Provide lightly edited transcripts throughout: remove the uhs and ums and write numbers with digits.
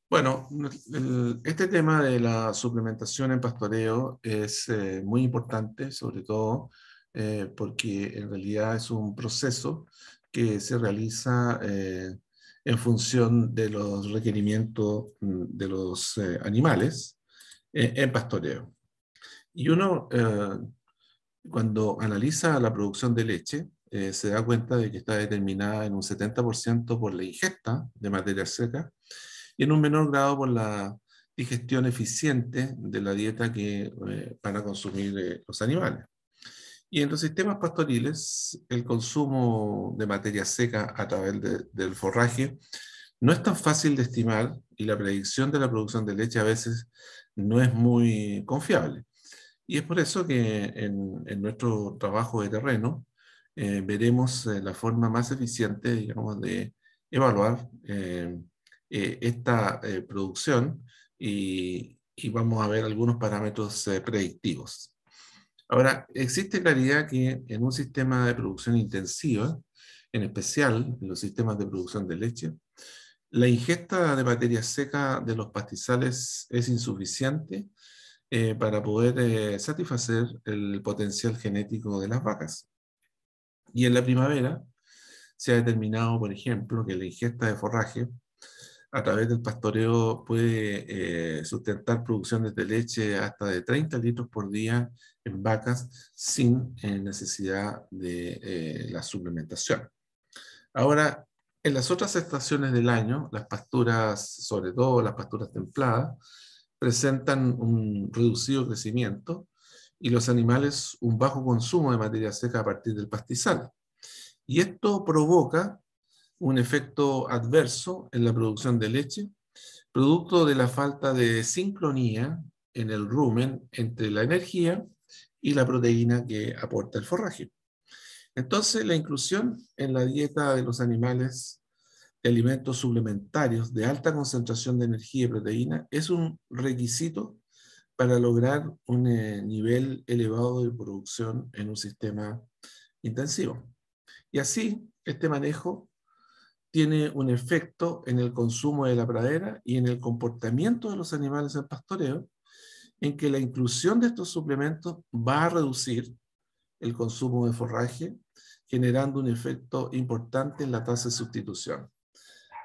Bueno, este tema de la suplementación en pastoreo es muy importante, sobre todo porque en realidad es un proceso que se realiza en función de los requerimientos de los animales en pastoreo. Y uno, cuando analiza la producción de leche, se da cuenta de que está determinada en un 70% por la ingesta de materia seca y en un menor grado por la digestión eficiente de la dieta que van a consumir los animales. Y en los sistemas pastoriles, el consumo de materia seca a través del forraje no es tan fácil de estimar y la predicción de la producción de leche a veces no es muy confiable. Y es por eso que en nuestro trabajo de terreno veremos la forma más eficiente, digamos, de evaluar esta producción y vamos a ver algunos parámetros predictivos. Ahora, existe claridad que en un sistema de producción intensiva, en especial en los sistemas de producción de leche, la ingesta de materia seca de los pastizales es insuficiente para poder satisfacer el potencial genético de las vacas. Y en la primavera se ha determinado, por ejemplo, que la ingesta de forraje a través del pastoreo puede sustentar producciones de leche hasta de 30 litros por día en vacas sin necesidad de la suplementación. Ahora, en las otras estaciones del año, las pasturas, sobre todo las pasturas templadas, presentan un reducido crecimiento y los animales un bajo consumo de materia seca a partir del pastizal. Y esto provoca un efecto adverso en la producción de leche, producto de la falta de sincronía en el rumen entre la energía y la proteína que aporta el forraje. Entonces, la inclusión en la dieta de los animales de alimentos suplementarios de alta concentración de energía y proteína es un requisito para lograr un nivel elevado de producción en un sistema intensivo. Y así, este manejo tiene un efecto en el consumo de la pradera y en el comportamiento de los animales en pastoreo, en que la inclusión de estos suplementos va a reducir el consumo de forraje, generando un efecto importante en la tasa de sustitución.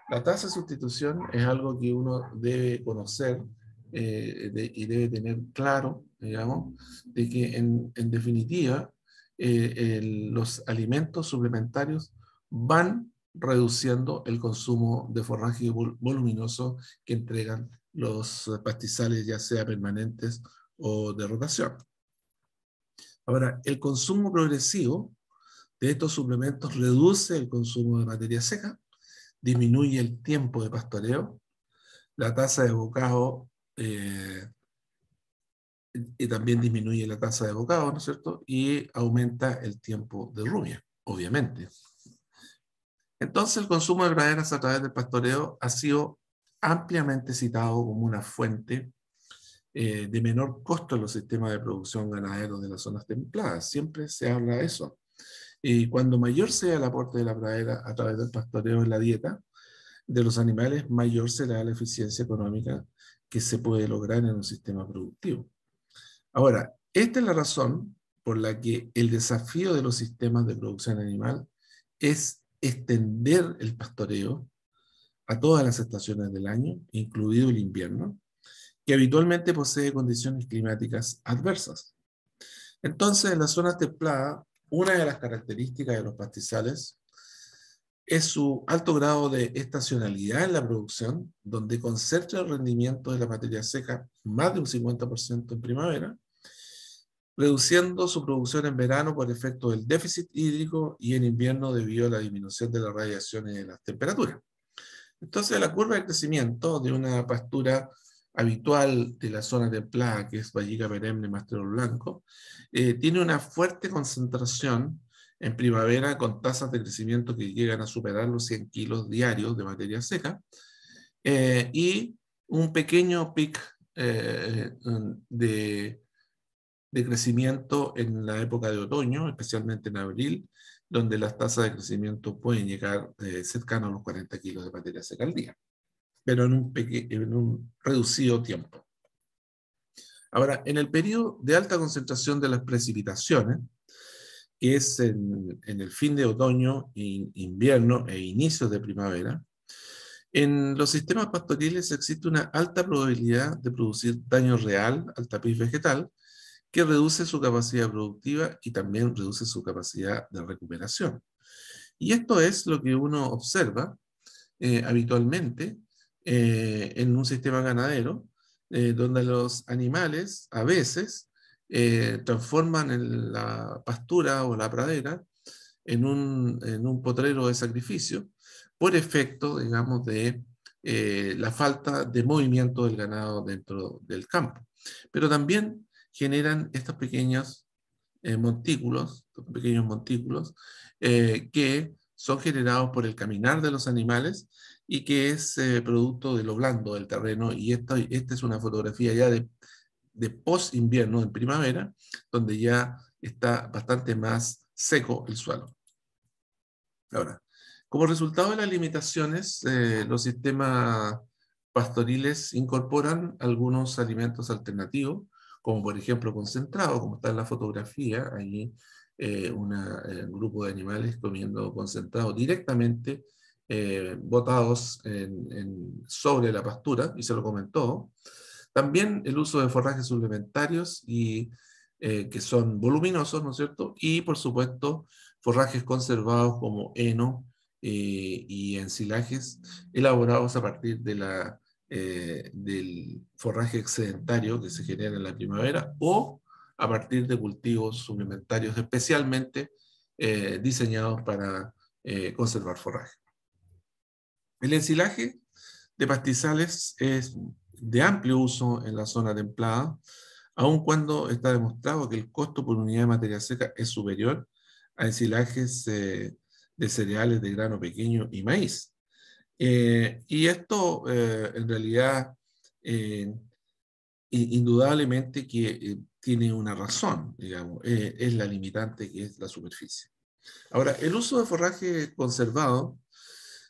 La tasa de sustitución es algo que uno debe conocer y debe tener claro, digamos, de que en definitiva los alimentos suplementarios van reduciendo el consumo de forraje voluminoso que entregan los pastizales, ya sea permanentes o de rotación. Ahora, el consumo progresivo de estos suplementos reduce el consumo de materia seca, disminuye el tiempo de pastoreo, la tasa de bocado y también disminuye la tasa de bocado, ¿no es cierto? Y aumenta el tiempo de rumia, obviamente. Entonces el consumo de praderas a través del pastoreo ha sido ampliamente citado como una fuente de menor costo en los sistemas de producción ganaderos de las zonas templadas. Siempre se habla de eso. Y cuando mayor sea el aporte de la pradera a través del pastoreo en la dieta de los animales, mayor será la eficiencia económica que se puede lograr en un sistema productivo. Ahora, esta es la razón por la que el desafío de los sistemas de producción animal es extender el pastoreo a todas las estaciones del año, incluido el invierno, que habitualmente posee condiciones climáticas adversas. Entonces, en las zonas templadas, una de las características de los pastizales es su alto grado de estacionalidad en la producción, donde concentra el rendimiento de la materia seca más de un 50% en primavera, reduciendo su producción en verano por efecto del déficit hídrico y en invierno debido a la disminución de la radiación y de las temperaturas. Entonces, la curva de crecimiento de una pastura habitual de la zona templada, que es Vallica perenne, Mastrero Blanco, tiene una fuerte concentración en primavera con tasas de crecimiento que llegan a superar los 100 kilos diarios de materia seca y un pequeño pic de crecimiento en la época de otoño, especialmente en abril, donde las tasas de crecimiento pueden llegar cercanos a los 40 kilos de materia seca al día, pero en un reducido tiempo. Ahora, en el periodo de alta concentración de las precipitaciones, que es en el fin de otoño, invierno e inicios de primavera, en los sistemas pastoriles existe una alta probabilidad de producir daño real al tapiz vegetal, que reduce su capacidad productiva y también reduce su capacidad de recuperación. Y esto es lo que uno observa habitualmente en un sistema ganadero, donde los animales a veces transforman en la pastura o la pradera en un potrero de sacrificio por efecto, digamos, de la falta de movimiento del ganado dentro del campo. Pero también generan estos pequeños montículos que son generados por el caminar de los animales y que es producto de lo blando del terreno. Y esta es una fotografía ya de post-invierno, en primavera, donde ya está bastante más seco el suelo. Ahora, como resultado de las limitaciones, los sistemas pastoriles incorporan algunos alimentos alternativos, como por ejemplo concentrado, como está en la fotografía, allí un grupo de animales comiendo concentrado directamente botados sobre la pastura, y se lo comen todo. También el uso de forrajes suplementarios y que son voluminosos, ¿no es cierto? Y por supuesto forrajes conservados como heno y ensilajes elaborados a partir del forraje excedentario que se genera en la primavera o a partir de cultivos suplementarios especialmente diseñados para conservar forraje. El ensilaje de pastizales es de amplio uso en la zona templada, aun cuando está demostrado que el costo por unidad de materia seca es superior a ensilajes de cereales de grano pequeño y maíz. Y esto en realidad indudablemente que tiene una razón, digamos, es la limitante que es la superficie. Ahora, el uso de forraje conservado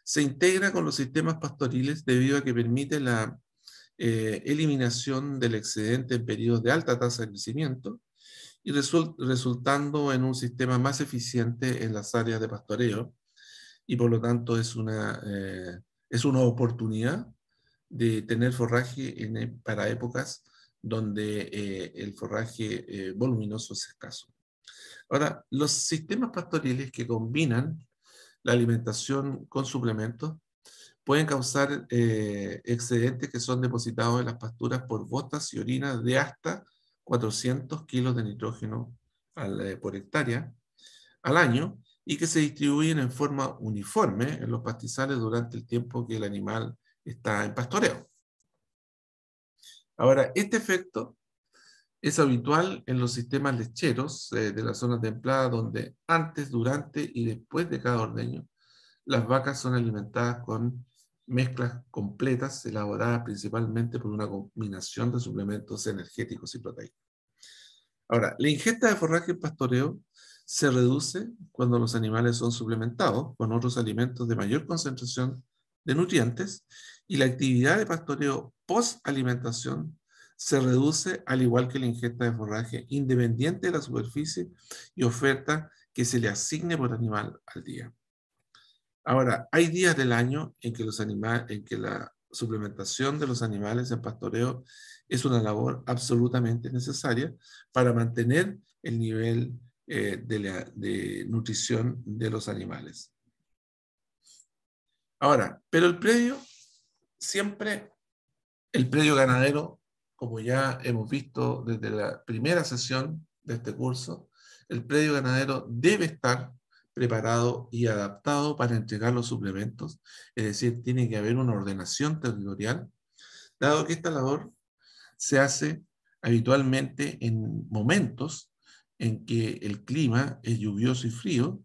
se integra con los sistemas pastoriles debido a que permite la eliminación del excedente en periodos de alta tasa de crecimiento y resultando en un sistema más eficiente en las áreas de pastoreo y por lo tanto es una oportunidad de tener forraje para épocas donde el forraje voluminoso es escaso. Ahora, los sistemas pastoriles que combinan la alimentación con suplementos pueden causar excedentes que son depositados en las pasturas por botas y orinas de hasta 400 kilos de nitrógeno por hectárea al año y que se distribuyen en forma uniforme en los pastizales durante el tiempo que el animal está en pastoreo. Ahora, este efecto es habitual en los sistemas lecheros de la zona templada donde antes, durante y después de cada ordeño las vacas son alimentadas con mezclas completas elaboradas principalmente por una combinación de suplementos energéticos y proteicos. Ahora, la ingesta de forraje en pastoreo se reduce cuando los animales son suplementados con otros alimentos de mayor concentración de nutrientes y la actividad de pastoreo post-alimentación se reduce al igual que la ingesta de forraje independiente de la superficie y oferta que se le asigne por animal al día. Ahora, hay días del año en que la suplementación de los animales en pastoreo es una labor absolutamente necesaria para mantener el nivel de nutrición de los animales. Ahora, pero el predio ganadero, como ya hemos visto desde la primera sesión de este curso, el predio ganadero debe estar preparado y adaptado para entregar los suplementos, es decir, tiene que haber una ordenación territorial, dado que esta labor se hace habitualmente en momentos en que el clima es lluvioso y frío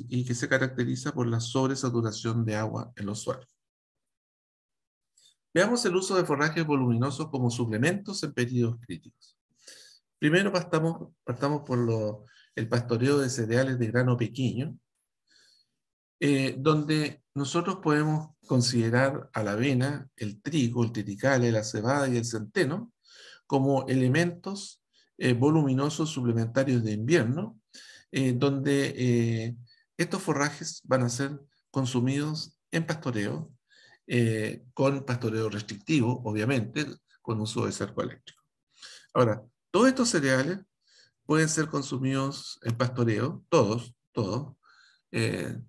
y que se caracteriza por la sobresaturación de agua en los suelos. Veamos el uso de forrajes voluminosos como suplementos en periodos críticos. Primero partamos por el pastoreo de cereales de grano pequeño, donde nosotros podemos considerar a la avena, el trigo, el triticale, la cebada y el centeno como elementos voluminosos suplementarios de invierno, donde estos forrajes van a ser consumidos en pastoreo, con pastoreo restrictivo, obviamente, con uso de cerco eléctrico. Ahora, todos estos cereales pueden ser consumidos en pastoreo, todos. eh,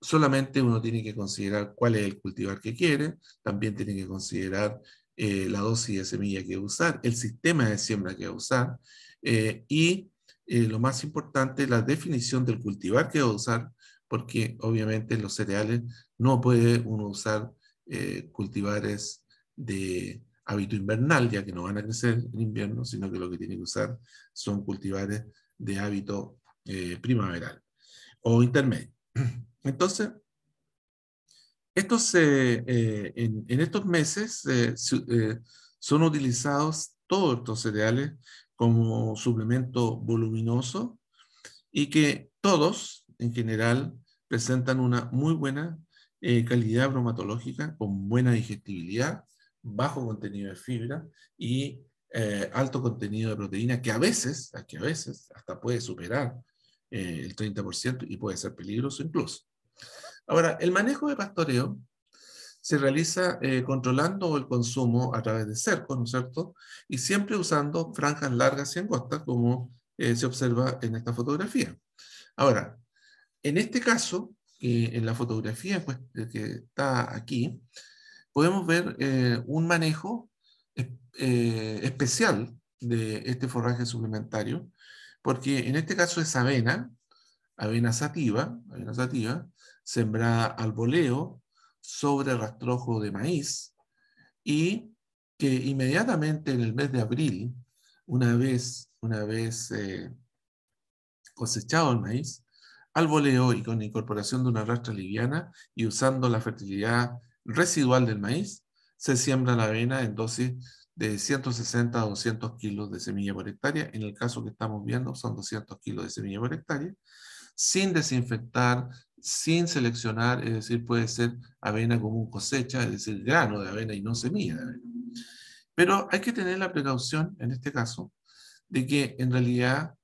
Solamente uno tiene que considerar cuál es el cultivar que quiere, también tiene que considerar la dosis de semilla que va a usar, el sistema de siembra que va a usar, y lo más importante, la definición del cultivar que va a usar, porque obviamente en los cereales no puede uno usar cultivares de hábito invernal, ya que no van a crecer en invierno, sino que lo que tiene que usar son cultivares de hábito primaveral o intermedio. Entonces, en estos meses son utilizados todos estos cereales como suplemento voluminoso y que todos, en general, presentan una muy buena calidad bromatológica, con buena digestibilidad, bajo contenido de fibra y alto contenido de proteína, que a veces hasta puede superar el 30% y puede ser peligroso incluso. Ahora, el manejo de pastoreo se realiza controlando el consumo a través de cercos, ¿no es cierto? Y siempre usando franjas largas y angostas, como se observa en esta fotografía. Ahora, en este caso, en la fotografía pues, que está aquí, podemos ver un manejo especial de este forraje suplementario, porque en este caso es avena sativa, sembrada al boleo sobre rastrojo de maíz, y que inmediatamente en el mes de abril, una vez cosechado el maíz, al boleo y con incorporación de una rastra liviana y usando la fertilidad residual del maíz, se siembra la avena en dosis de 160 a 200 kilos de semilla por hectárea. En el caso que estamos viendo son 200 kilos de semilla por hectárea, sin desinfectar, sin seleccionar, es decir, puede ser avena común cosecha, es decir, grano de avena y no semilla de avena. Pero hay que tener la precaución, en este caso, de que en realidad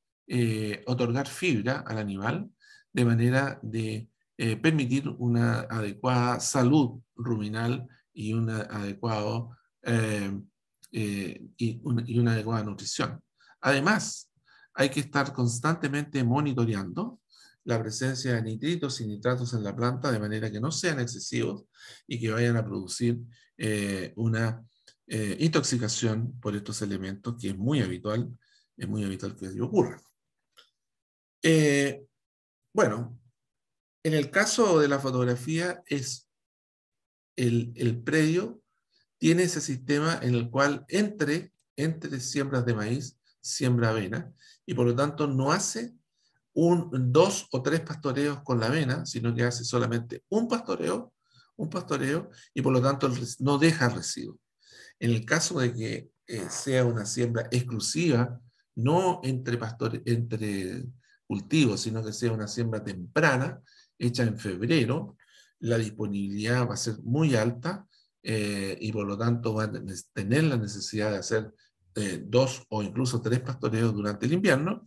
otorgar fibra al animal de manera de permitir una adecuada salud ruminal y una, adecuado, y una adecuada nutrición. Además, hay que estar constantemente monitoreando la presencia de nitritos y nitratos en la planta de manera que no sean excesivos y que vayan a producir una intoxicación por estos elementos, que es muy habitual que ello ocurra. Eh, bueno, en el caso de la fotografía, es el predio tiene ese sistema en el cual entre siembras de maíz, siembra avena, y por lo tanto no hace dos o tres pastoreos con la avena, sino que hace solamente un pastoreo, y por lo tanto no deja residuo. En el caso de que sea una siembra exclusiva, no entre cultivos, sino que sea una siembra temprana, hecha en febrero, la disponibilidad va a ser muy alta y por lo tanto va a tener la necesidad de hacer dos o incluso tres pastoreos durante el invierno.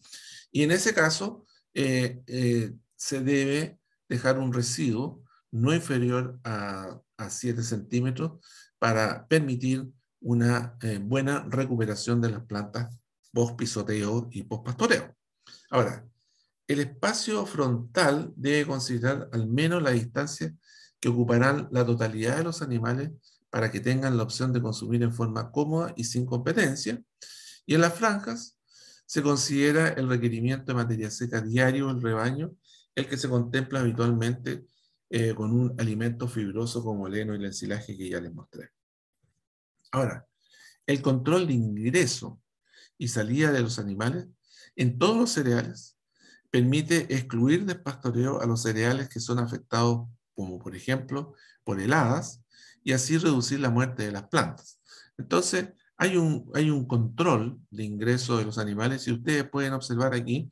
Y en ese caso se debe dejar un residuo no inferior a 7 centímetros para permitir una buena recuperación de las plantas post pisoteo y post pastoreo. Ahora, el espacio frontal debe considerar al menos la distancia que ocuparán la totalidad de los animales para que tengan la opción de consumir en forma cómoda y sin competencia. Y en las franjas se considera el requerimiento de materia seca diario del rebaño, el que se contempla habitualmente con un alimento fibroso como el heno y el ensilaje que ya les mostré. Ahora, el control de ingreso y salida de los animales en todos los cereales permite excluir del pastoreo a los cereales que son afectados, como por ejemplo por heladas, y así reducir la muerte de las plantas. Entonces, hay un control de ingreso de los animales y ustedes pueden observar aquí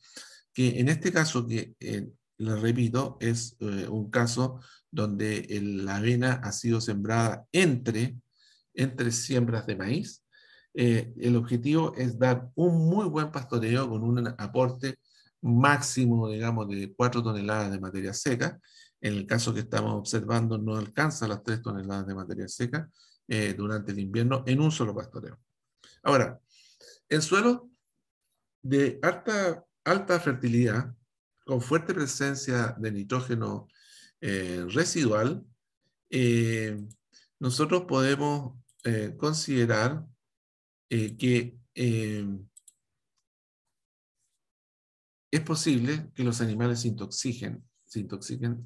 que en este caso, que les repito, es un caso donde la avena ha sido sembrada entre siembras de maíz. El objetivo es dar un muy buen pastoreo con un aporte máximo, digamos, de 4 toneladas de materia seca. En el caso que estamos observando, no alcanza las 3 toneladas de materia seca durante el invierno en un solo pastoreo. Ahora, en suelos de alta fertilidad, con fuerte presencia de nitrógeno residual, eh, nosotros podemos considerar que es posible que los animales se intoxiquen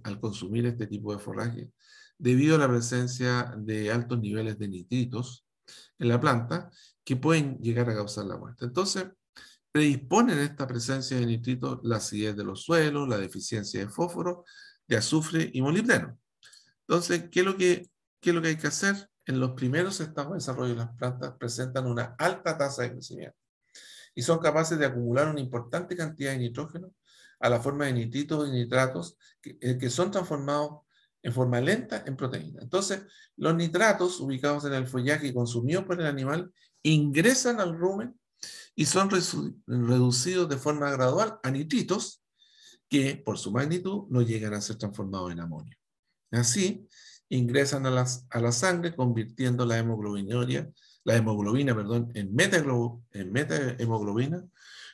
al consumir este tipo de forraje debido a la presencia de altos niveles de nitritos en la planta que pueden llegar a causar la muerte. Entonces, predisponen esta presencia de nitritos la acidez de los suelos, la deficiencia de fósforo, de azufre y molibdeno. Entonces, qué es lo que hay que hacer? En los primeros estados de desarrollo de las plantas presentan una alta tasa de crecimiento y son capaces de acumular una importante cantidad de nitrógeno a la forma de nitritos y nitratos que son transformados en forma lenta en proteína. Entonces, los nitratos ubicados en el follaje y consumidos por el animal ingresan al rumen y son reducidos de forma gradual a nitritos que, por su magnitud, no llegan a ser transformados en amonio. Así, ingresan a la sangre, convirtiendo la hemoglobina, perdón, en metahemoglobina,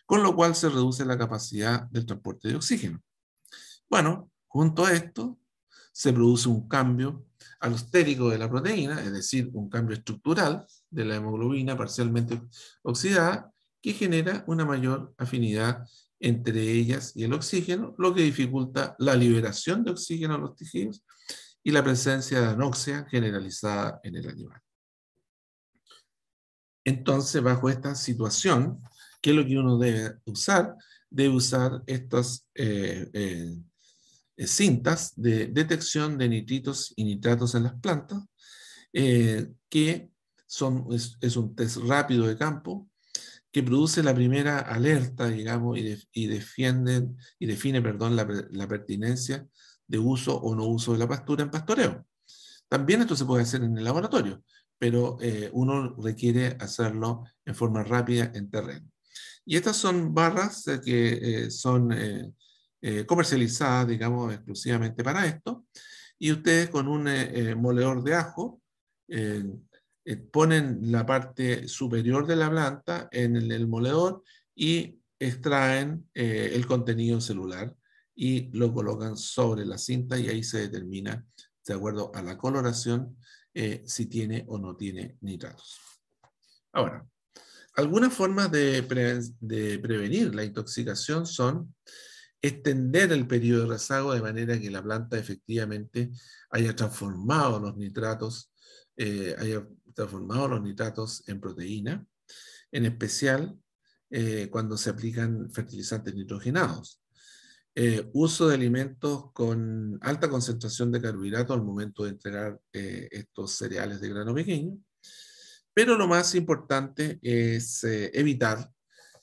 con lo cual se reduce la capacidad del transporte de oxígeno. Bueno, junto a esto, se produce un cambio alostérico de la proteína, es decir, un cambio estructural de la hemoglobina parcialmente oxidada, que genera una mayor afinidad entre ellas y el oxígeno, lo que dificulta la liberación de oxígeno a los tejidos y la presencia de anoxia generalizada en el animal. Entonces, bajo esta situación, ¿qué es lo que uno debe usar? Debe usar estas cintas de detección de nitritos y nitratos en las plantas, que es un test rápido de campo que produce la primera alerta, digamos, y define, perdón, la pertinencia de uso o no uso de la pastura en pastoreo. También esto se puede hacer en el laboratorio, pero uno requiere hacerlo en forma rápida en terreno. Y estas son barras que son comercializadas, digamos, exclusivamente para esto. Y ustedes con un moledor de ajo eh, ponen la parte superior de la planta en el moledor y extraen el contenido celular y lo colocan sobre la cinta y ahí se determina, de acuerdo a la coloración, si tiene o no tiene nitratos. Ahora, algunas formas de prevenir la intoxicación son extender el periodo de rezago de manera que la planta efectivamente haya transformado los nitratos, en proteína, en especial cuando se aplican fertilizantes nitrogenados. Uso de alimentos con alta concentración de carbohidratos al momento de entregar estos cereales de grano pequeño. Pero lo más importante es evitar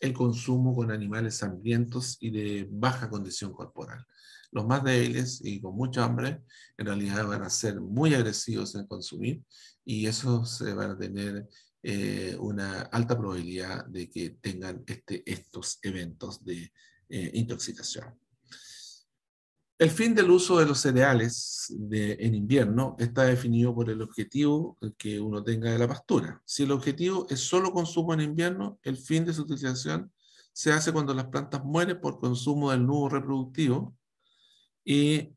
el consumo con animales hambrientos y de baja condición corporal. Los más débiles y con mucha hambre en realidad van a ser muy agresivos en consumir y esos van a tener una alta probabilidad de que tengan estos eventos de intoxicación. El fin del uso de los cereales en invierno está definido por el objetivo que uno tenga de la pastura. Si el objetivo es solo consumo en invierno, el fin de su utilización se hace cuando las plantas mueren por consumo del nudo reproductivo y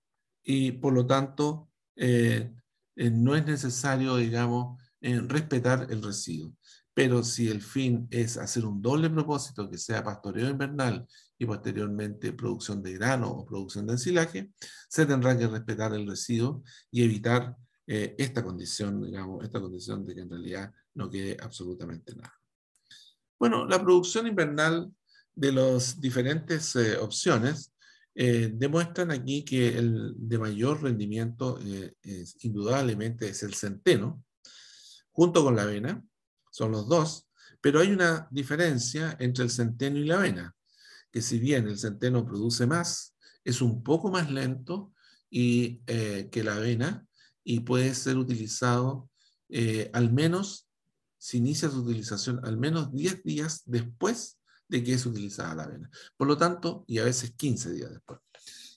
por lo tanto no es necesario, digamos, respetar el residuo. Pero si el fin es hacer un doble propósito, que sea pastoreo invernal y posteriormente producción de grano o producción de ensilaje, se tendrá que respetar el residuo y evitar esta condición, digamos, esta condición de que en realidad no quede absolutamente nada. Bueno, la producción invernal de las diferentes opciones demuestran aquí que el de mayor rendimiento indudablemente es el centeno, junto con la avena, son los dos, pero hay una diferencia entre el centeno y la avena, que si bien el centeno produce más, es un poco más lento que la avena y puede ser utilizado al menos, si inicia su utilización, al menos 10 días después de que es utilizada la avena. Por lo tanto, y a veces 15 días después.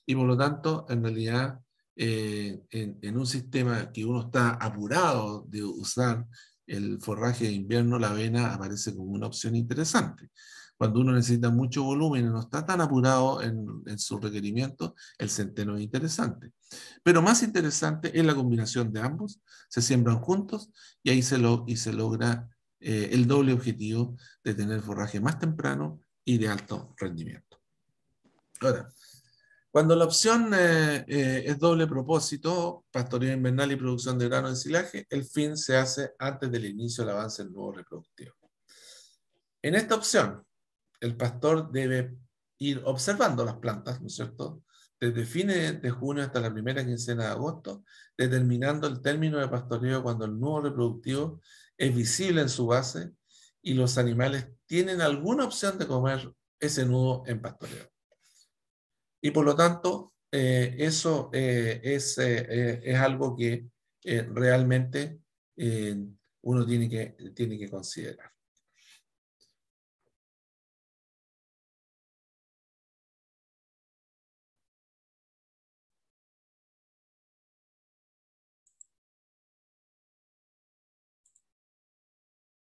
Y por lo tanto, en realidad, en un sistema que uno está apurado de usar el forraje de invierno, la avena aparece como una opción interesante. Cuando uno necesita mucho volumen y no está tan apurado en su requerimiento, el centeno es interesante. Pero más interesante es la combinación de ambos, se siembran juntos y ahí se logra el doble objetivo de tener forraje más temprano y de alto rendimiento. Ahora, cuando la opción es doble propósito, pastoreo invernal y producción de grano de silaje, el fin se hace antes del inicio del avance del nuevo reproductivo. En esta opción, el pastor debe ir observando las plantas, ¿no es cierto? Desde fines de junio hasta la primera quincena de agosto, determinando el término de pastoreo cuando el nuevo reproductivo es visible en su base y los animales tienen alguna opción de comer ese nudo en pastoreo. Y por lo tanto, eso es algo que realmente uno tiene que considerar.